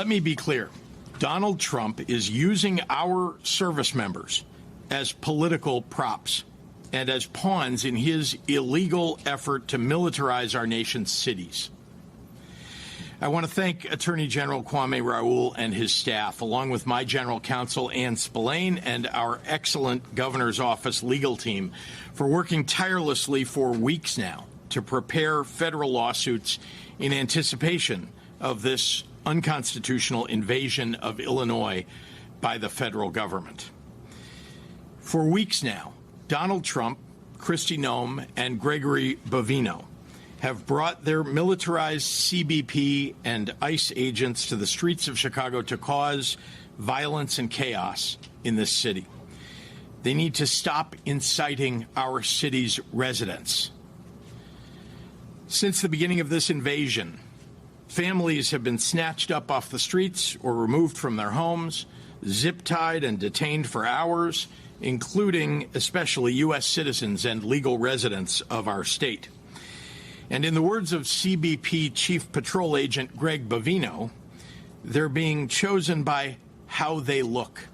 Let me be clear. Donald Trump is using our service members as political props and as pawns in his illegal effort to militarize our nation's cities. I want to thank Attorney General Kwame Raoul and his staff, along with my general counsel, Ann Spillane, and our excellent governor's office legal team for working tirelessly for weeks now to prepare federal lawsuits in anticipation of this unconstitutional invasion of Illinois by the federal government. For weeks now, Donald Trump, Kristi Noem, and Gregory Bovino have brought their militarized CBP and ICE agents to the streets of Chicago to cause violence and chaos in this city. They need to stop inciting our city's residents. Since the beginning of this invasion, families have been snatched up off the streets or removed from their homes, zip-tied and detained for hours, including especially U.S. citizens and legal residents of our state. And in the words of CBP Chief Patrol Agent Greg Bovino, they're being chosen by how they look.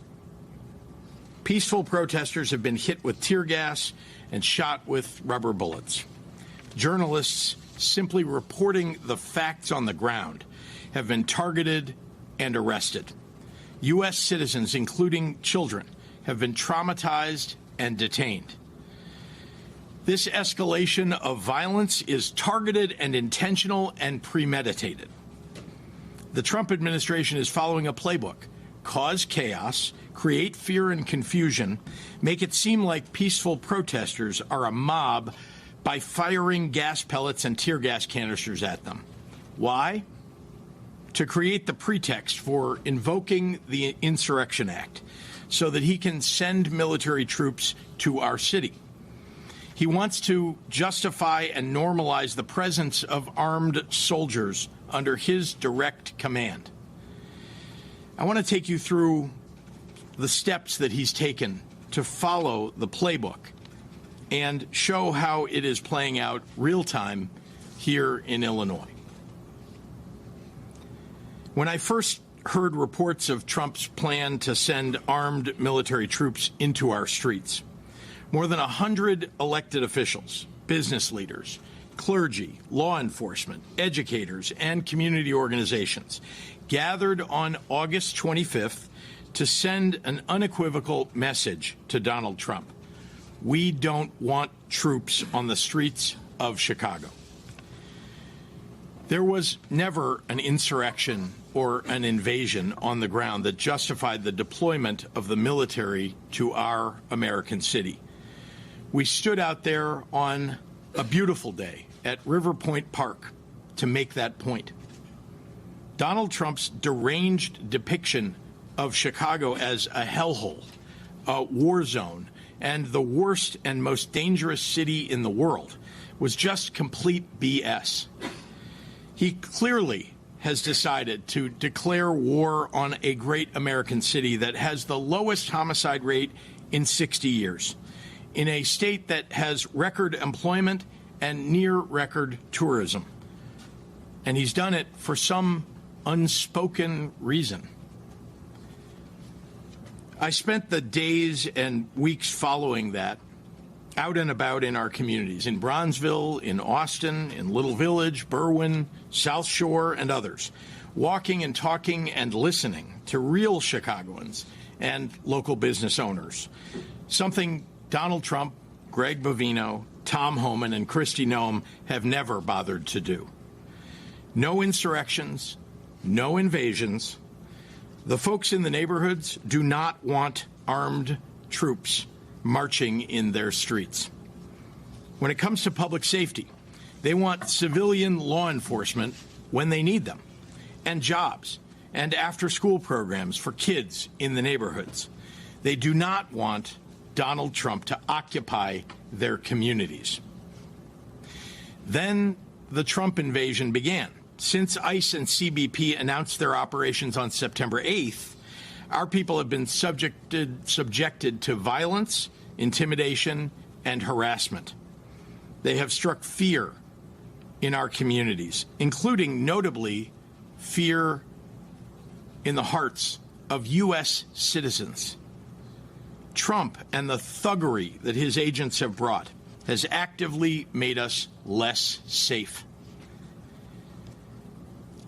Peaceful protesters have been hit with tear gas and shot with rubber bullets. Journalists simply reporting the facts on the ground have been targeted and arrested. U.S. citizens, including children, have been traumatized and detained. This escalation of violence is targeted and intentional and premeditated. The Trump administration is following a playbook: cause chaos, create fear and confusion, make it seem like peaceful protesters are a mob by firing gas pellets and tear gas canisters at them. Why? To create the pretext for invoking the Insurrection Act so that he can send military troops to our city. He wants to justify and normalize the presence of armed soldiers under his direct command. I want to take you through the steps that he's taken to follow the playbook and show how it is playing out real time here in Illinois. When I first heard reports of Trump's plan to send armed military troops into our streets, more than 100 elected officials, business leaders, clergy, law enforcement, educators, and community organizations gathered on August 25th to send an unequivocal message to Donald Trump. We don't want troops on the streets of Chicago. There was never an insurrection or an invasion on the ground that justified the deployment of the military to our American city. We stood out there on a beautiful day at River Point Park to make that point. Donald Trump's deranged depiction of Chicago as a hellhole, a war zone, and the worst and most dangerous city in the world was just complete BS. He clearly has decided to declare war on a great American city that has the lowest homicide rate in 60 years, in a state that has record employment and near record tourism. And he's done it for some unspoken reason. I spent the days and weeks following that out and about in our communities, in Bronzeville, in Austin, in Little Village, Berwyn, South Shore, and others, walking and talking and listening to real Chicagoans and local business owners, something Donald Trump, Greg Bovino, Tom Homan, and Kristi Noem have never bothered to do. No insurrections, no invasions. The folks in the neighborhoods do not want armed troops marching in their streets. When it comes to public safety, they want civilian law enforcement when they need them, and jobs, and after-school programs for kids in the neighborhoods. They do not want Donald Trump to occupy their communities. Then the Trump invasion began. Since ICE and CBP announced their operations on September 8th, our people have been subjected to violence, intimidation, and harassment. They have struck fear in our communities, including, notably, fear in the hearts of U.S. citizens. Trump and the thuggery that his agents have brought has actively made us less safe.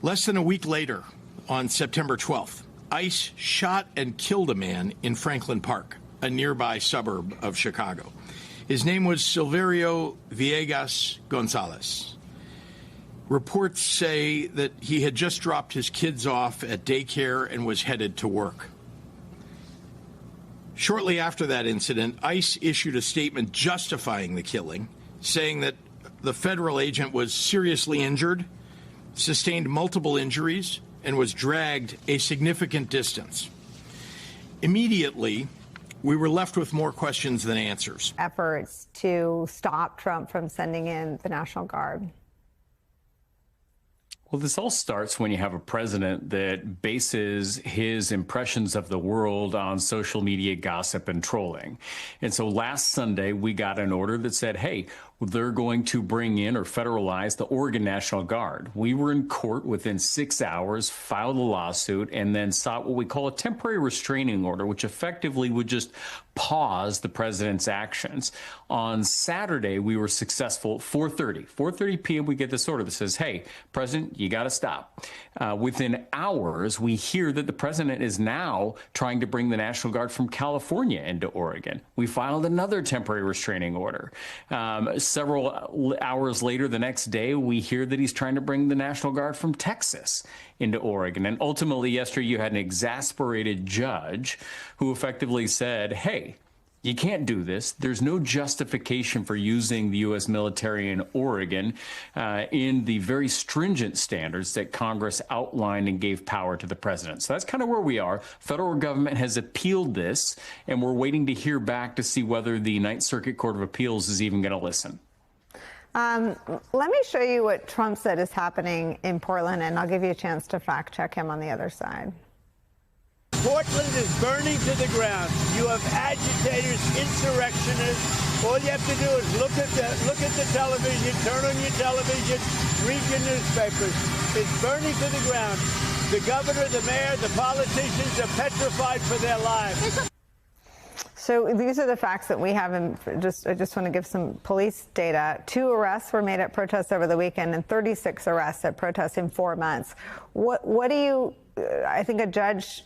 Less than a week later, on September 12th, ICE shot and killed a man in Franklin Park, a nearby suburb of Chicago. His name was Silverio Villegas Gonzalez. Reports say that he had just dropped his kids off at daycare and was headed to work. Shortly after that incident, ICE issued a statement justifying the killing, saying that the federal agent was seriously injured, sustained multiple injuries, and was dragged a significant distance. Immediately, we were left with more questions than answers. Efforts to stop Trump from sending in the National Guard. Well, this all starts when you have a president that bases his impressions of the world on social media gossip and trolling. And so last Sunday, we got an order that said, hey, they're going to bring in or federalize the Oregon National Guard. We were in court within 6 hours, filed a lawsuit, and then sought what we call a temporary restraining order, which effectively would just pause the president's actions. On Saturday, we were successful at 4:30 p.m. We get this order that says, hey, President, you got to stop. Within hours, we hear that the president is now trying to bring the National Guard from California into Oregon. We filed another temporary restraining order. Several hours later, the next day, we hear that he's trying to bring the National Guard from Texas into Oregon. And ultimately, yesterday, you had an exasperated judge who effectively said, hey, you can't do this. There's no justification for using the U.S. military in Oregon in the very stringent standards that Congress outlined and gave power to the president. So that's kind of where we are. Federal government has appealed this, and we're waiting to hear back to see whether the Ninth Circuit Court of Appeals is even going to listen. Let me show you what Trump said is happening in Portland, and I'll give you a chance to fact check him on the other side. Portland is burning to the ground. You have agitators, insurrectionists. All you have to do is look at the television, turn on your television, read your newspapers. It's burning to the ground. The governor, the mayor, the politicians are petrified for their lives. So these are the facts that we have. I just want to give some police data. 2 arrests were made at protests over the weekend and 36 arrests at protests in 4 months. What do you, I think a judge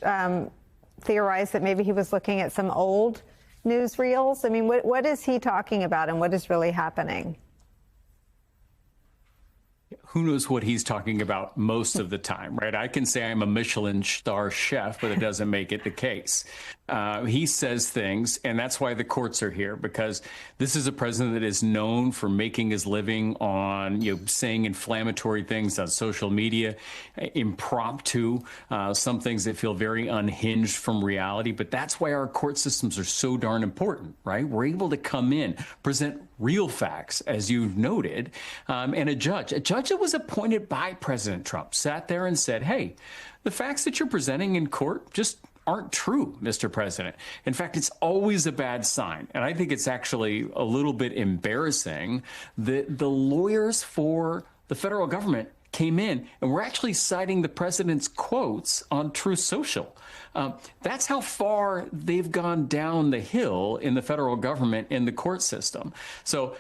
theorized that maybe he was looking at some old newsreels. I mean, what is he talking about and what is really happening? Who knows what he's talking about most of the time, right? I can say I'm a Michelin star chef, but it doesn't make it the case. He says things, and that's why the courts are here, because this is a president that is known for making his living on, saying inflammatory things on social media, impromptu, some things that feel very unhinged from reality. But that's why our court systems are so darn important, right? We're able to come in, present real facts, as you've noted, and a judge that was appointed by President Trump sat there and said, hey, the facts that you're presenting in court just aren't true, Mr. President. In fact, it's always a bad sign. And I think it's actually a little bit embarrassing that the lawyers for the federal government came in and were actually citing the president's quotes on Truth Social. That's how far they've gone down the hill in the federal government in the court system. So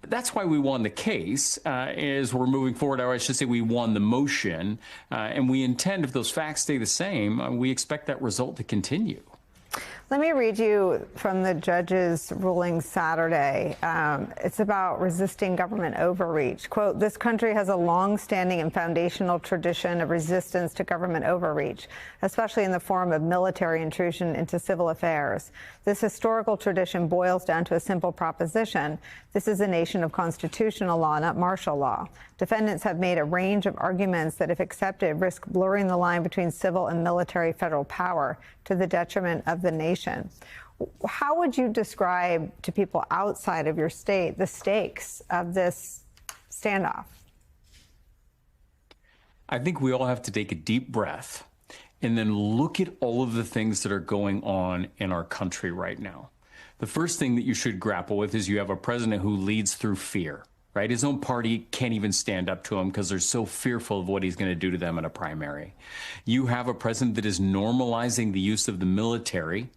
that's why we won the case as we're moving forward, or I should say we won the motion, and we intend, if those facts stay the same, we expect that result to continue. Let me read you from the judge's ruling Saturday. It's about resisting government overreach. Quote, this country has a long-standing and foundational tradition of resistance to government overreach, especially in the form of military intrusion into civil affairs. This historical tradition boils down to a simple proposition. This is a nation of constitutional law, not martial law. Defendants have made a range of arguments that, if accepted, risk blurring the line between civil and military federal power to the detriment of the nation. How would you describe to people outside of your state the stakes of this standoff? I think we all have to take a deep breath and then look at all of the things that are going on in our country right now. The first thing that you should grapple with is you have a president who leads through fear. right? His own party can't even stand up to him because they're so fearful of what he's going to do to them in a primary. You have a president that is normalizing the use of the military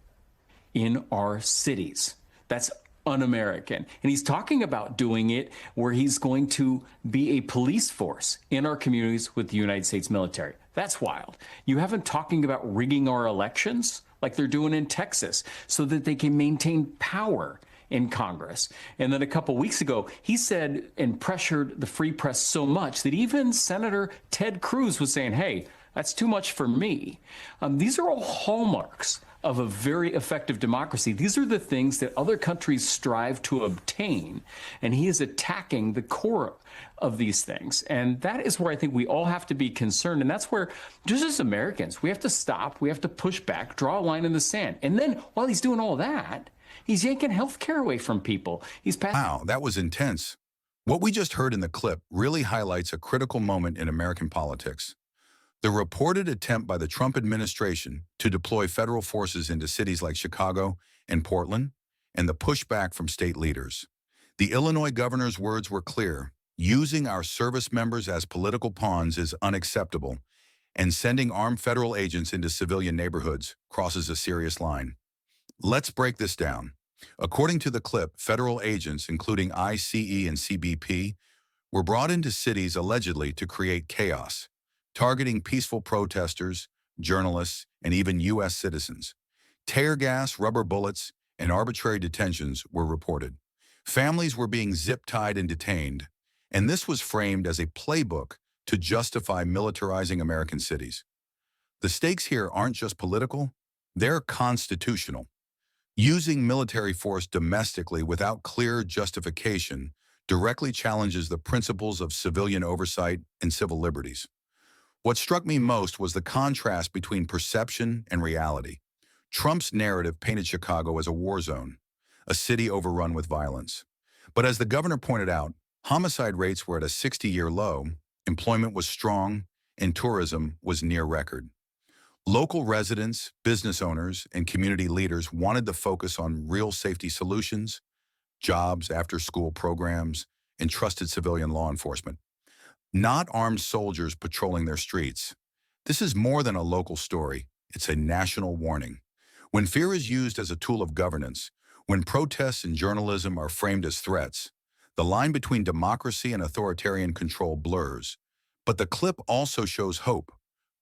in our cities. That's un-American. And he's talking about doing it where he's going to be a police force in our communities with the United States military. That's wild. You haven't talking about rigging our elections like they're doing in Texas so that they can maintain power in Congress. And then a couple weeks ago, he said and pressured the free press so much that even Senator Ted Cruz was saying, hey, that's too much for me. These are all hallmarks of a very effective democracy. These are the things that other countries strive to obtain. And he is attacking the core of these things. And that is where I think we all have to be concerned. And that's where, just as Americans, we have to stop, we have to push back, draw a line in the sand. And then while he's doing all that, he's yanking health care away from people. He's passing. Wow, that was intense. What we just heard in the clip really highlights a critical moment in American politics. The reported attempt by the Trump administration to deploy federal forces into cities like Chicago and Portland, and the pushback from state leaders. The Illinois governor's words were clear: using our service members as political pawns is unacceptable, and sending armed federal agents into civilian neighborhoods crosses a serious line. Let's break this down. According to the clip, federal agents, including ICE and CBP, were brought into cities allegedly to create chaos, targeting peaceful protesters, journalists, and even U.S. citizens. Tear gas, rubber bullets, and arbitrary detentions were reported. Families were being zip-tied and detained, and this was framed as a playbook to justify militarizing American cities. The stakes here aren't just political, they're constitutional. Using military force domestically without clear justification directly challenges the principles of civilian oversight and civil liberties. What struck me most was the contrast between perception and reality. Trump's narrative painted Chicago as a war zone, a city overrun with violence. But as the governor pointed out, homicide rates were at a 60-year low, employment was strong, and tourism was near record. Local residents, business owners, and community leaders wanted to focus on real safety solutions, jobs, after-school programs, and trusted civilian law enforcement. Not armed soldiers patrolling their streets. This is more than a local story. It's a national warning. When fear is used as a tool of governance, when protests and journalism are framed as threats, the line between democracy and authoritarian control blurs. But the clip also shows hope.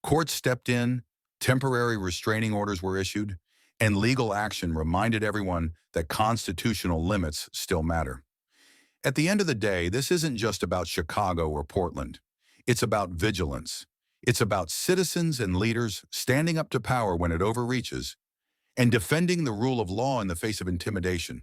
Courts stepped in, temporary restraining orders were issued, and legal action reminded everyone that constitutional limits still matter. At the end of the day, this isn't just about Chicago or Portland. It's about vigilance. It's about citizens and leaders standing up to power when it overreaches and defending the rule of law in the face of intimidation.